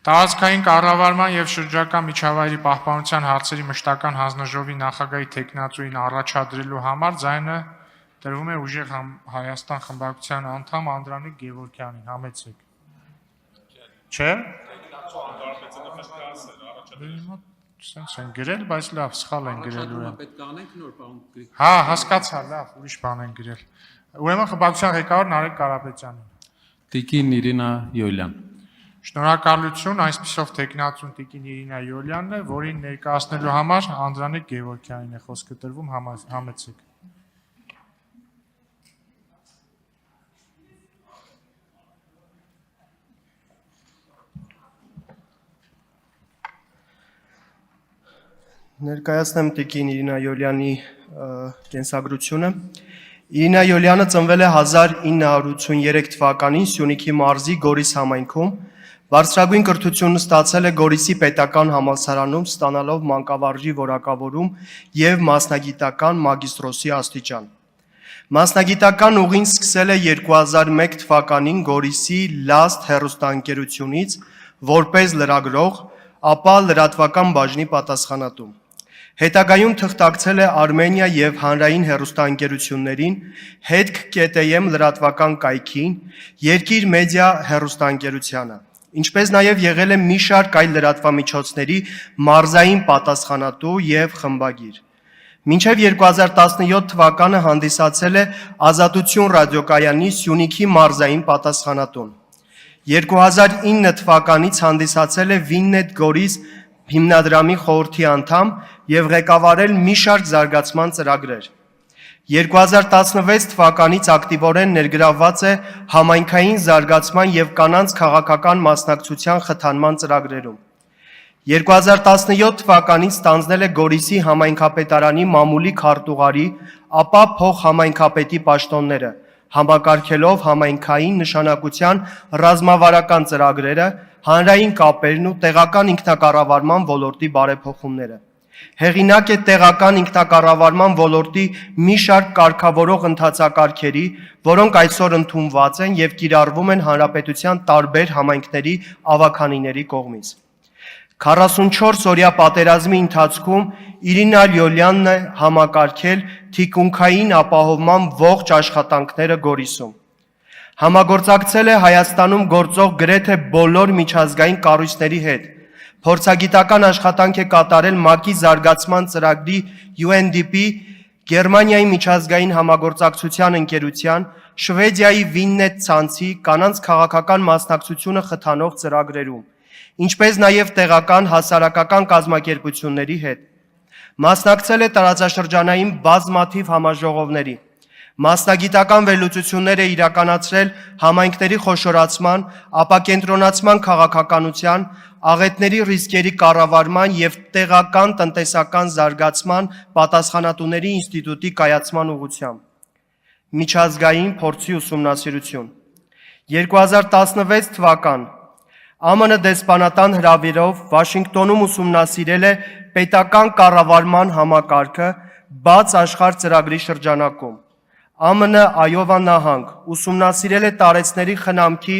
Տարածքային կառավարման եւ շրջակա միջավայրի պահպանության հարցերի մշտական հանձնաժողովի նախագահի թեկնածուին առաջադրելու համար ձայնը տրվում է Ուժեղ Հայաստան խմբակցության անդամ Անդրանիկ Գևորգյանին, համեցեք։ Չէ՞։ Սենց են գրել, բայց լավ, սխալ են գրել ուրեմն։ Պետք է անենք նոր պարոն Գրիգորյան։ Հա, հասկացա, լավ, ուրիշ բան են գրել։ Ուրեմն խմբակցության ղեկավար Նարեկ Կարապետյանին։ Տիկին Իրինա Յոլյան։ Շնորհակալություն, այսպիսով թեկնածուն Տիկին Իրինա Յոլյանն է, որին ներկայացնելու համար Անդրանիկ Գևորգյանին է խոսքը տրվում, համեցեք։ Ներկայացնեմ Տիկին Իրինա Յոլյանի կենսագրությունը։ Իրինա Յոլյանը ծնվել է 1983 թվականին Սյունիքի մարզի Գորիս համայնքում, բարձրագույն կրթությունն ստացել է Գորիսի պետական համալսարանում, ստանալով մանկավարժի որակավորում և մասնագիտական մագիստրոսի աստիճան։ Մասնագիտական ուղին սկսել է 2001 թվականին Գորիսի Լաստ հեռուստաընկերությունից որպես լրագրող, ապա լրատվական բաժնի պատասխանատու։ Հետագայում թղթակցել է Արմենիա և հանրային հեռուստաընկերություններին, հետք ԿՏՄ լրատվական կայքին, Երկիր մեդիա հեռուստաընկերությանը, ինչպես նաև եղել է մի շարք այլ լրատվամիջոցների մարզային պատասխանատու և խմբագիր։ Մինչև 2017 թվականը հանդիսացել է Ազատություն ռադիոկայանի Սյունիքի մարզային պատասխանատուն։ 2009 թվականից հանդիսացել է Վիննետ Գորիս հիմնադրամի խորհրդի անդամ և ղեկավարել մի շարք զարգացման ծրագրեր։ 2016 թվականից ակտիվորեն ներգրավված է համայնքային զարգացման և կանանց քաղաքական մասնակցության խթանման ծրագրերում։ 2017 թվականից ստանձնել է Գորիսի համայնքապետարանի մամուլի քարտուղարի, ապա փոխհամայնքապետի պաշտոնները, համակարգելով համայնքային նշանակության ռազմավարական ծրագրերը, հանրային կապերն ու տեղական ինքնակառավարման ոլորտի բարեփոխումները։ Հեղինակ է տեղական ինքնակառավարման ոլորտի մի շարք կարգավորող ընթացակարգերի, որոնք այսօր ընդունված են և կիրառվում են հանրապետության տարբեր համայնքների ավագանիների կողմից։ 44-օրյա պատերազմի ընթացքում Իրինա Յոլյանն է համակարգել թիկունքային ապահովման ողջ աշխատանքները Գորիսում։ Համագործակցել է Հայաստանում գործող գրեթե բոլոր միջազգային կառույցների հետ, փորձագիտական աշխատանք է կատարել ՄԱԿ-ի զարգացման ծրագրի UNDP, Գերմանիայի միջազգային համագործակցության ընկերության, Շվեդիայի Վիննետ ցանցի կանանց քաղաքական մասնակցությունը խթանող ծրագրերում, ինչպես նաև տեղական հասարակական կազմակերպությունների հետ։ Մասնակցել է տարածաշրջանային բազմաթիվ համաժողովների։ Մասնագիտական վերլուծություններ է իրականացրել համայնքների խոշորացման, ապակենտրոնացման քաղաքականության, աղետների ռիսկերի կառավարման և տեղական տնտեսական զարգացման պատասխանատուների ինստիտուտի կայացման ուղղությամբ։ Միջազգային փորձի ուսումնասիրություն։ 2016 թվական ԱՄՆ դեսպանատան հրավերով Վաշինգտոնում ուսումնասիրել է պետական կառավարման համակարգը բաց աշխարհ ծրագրի շրջանակում։ ԱՄՆ Այովա նահանգ ուսումնասիրել է տարեցների խնամքի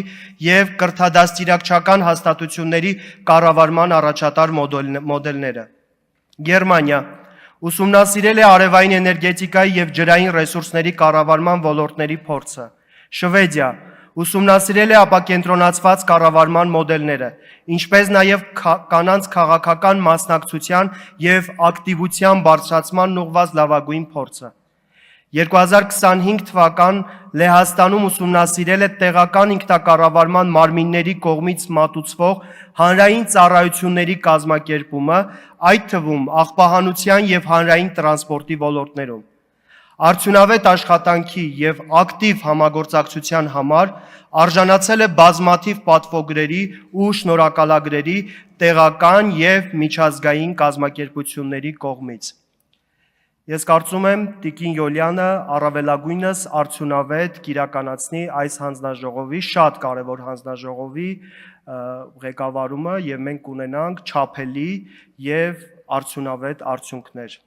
և կրթադաստիարակչական հաստատությունների կառավարման առաջատար մոդելները։ Գերմանիա ուսումնասիրել է արևային էներգետիկայի և ջրային ռեսուրսների կառավարման ոլորտների փորձը։ Շվեդիա ուսումնասիրել է ապակենտրոնացված կառավարման մոդելները, ինչպես նաև կանանց քաղաքական մասնակցության և ակտիվության բարձրացմանն ուղղված լավագույն փորձը։ 2025 թվական Լեհաստանում ուսումնասիրել է տեղական ինքնակառավարման մարմինների կողմից մատուցվող հանրային ծառայությունների կազմակերպումը, այդ թվում աղբահանության և հանրային տրանսպորտի ոլորտներում։ Արդյունավետ աշխատանքի և ակտիվ համագործակցության համար արժանացել է բազմաթիվ պատվոգրերի ու շնորհակալագրերի տեղական և միջազգային կազմակերպությունների կողմից։ Ես կարծում եմ Տիկին Յոլյանը առավելագույնս արդյունավետ կիրականացնի այս հանձնաժողովի, շատ կարևոր հանձնաժողովի ղեկավարումը և մենք կունենանք չափելի և արդյունավետ արդյունքներ։